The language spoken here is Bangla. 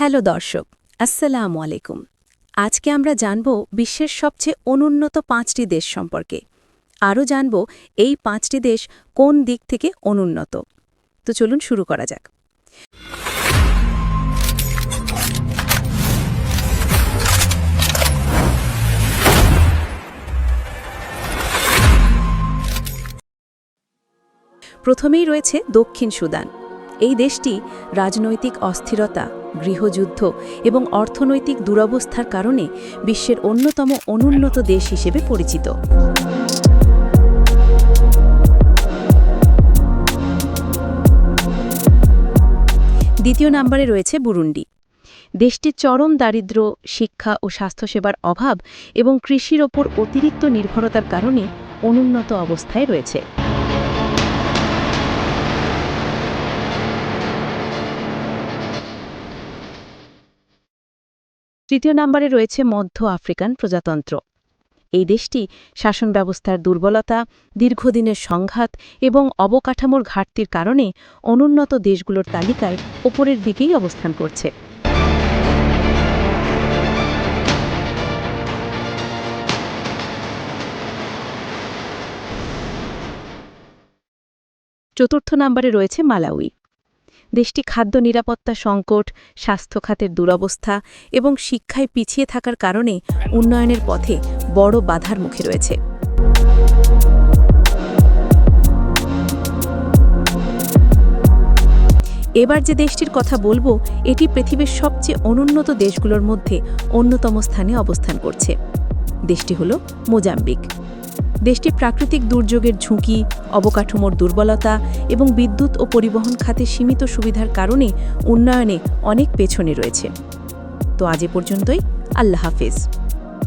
হ্যালো দর্শক, আসসালামু আলাইকুম। আজকে আমরা জানব বিশ্বের সবচেয়ে অনুন্নত ৫টি দেশ সম্পর্কে। আরও জানব এই ৫টি দেশ কোন দিক থেকে অনুন্নত। তো চলুন শুরু করা যাক। প্রথমেই রয়েছে দক্ষিণ সুদান। এই দেশটি রাজনৈতিক অস্থিরতা, গৃহযুদ্ধ এবং অর্থনৈতিক দুরবস্থার কারণে বিশ্বের অন্যতম অনুন্নত দেশ হিসেবে পরিচিত। দ্বিতীয় নম্বরে রয়েছে বুরুন্ডি। দেশটির চরম দারিদ্র্য, শিক্ষা ও স্বাস্থ্যসেবার অভাব এবং কৃষির ওপর অতিরিক্ত নির্ভরতার কারণে অনুন্নত অবস্থায় রয়েছে। তৃতীয় নম্বরে রয়েছে মধ্য আফ্রিকান প্রজাতন্ত্র। এই দেশটি শাসন ব্যবস্থার দুর্বলতা, দীর্ঘদিনের সংঘাত এবং অবকাঠামোর ঘাটতির কারণে অনুন্নত দেশগুলোর তালিকায় ওপরের দিকেই অবস্থান করছে। চতুর্থ নম্বরে রয়েছে মালাউই। দেশটি খাদ্য নিরাপত্তা সংকট, স্বাস্থ্য খাতের দুরবস্থা এবং শিক্ষায় পিছিয়ে থাকার কারণে উন্নয়নের পথে বড় বাধার মুখে রয়েছে। এবার যে দেশটির কথা বলবো, এটি পৃথিবীর সবচেয়ে অনুন্নত দেশগুলোর মধ্যে অন্যতম স্থানে অবস্থান করছে। দেশটি হল মোজাম্বিক। দেশটি প্রাকৃতিক দুর্যোগের ঝুঁকি, অবকাঠামোর দুর্বলতা এবং বিদ্যুৎ ও পরিবহন খাতে সীমিত সুবিধার কারণে উন্নয়নে অনেক পেছনে রয়েছে। তো আজ এ পর্যন্তই। আল্লাহ হাফেজ।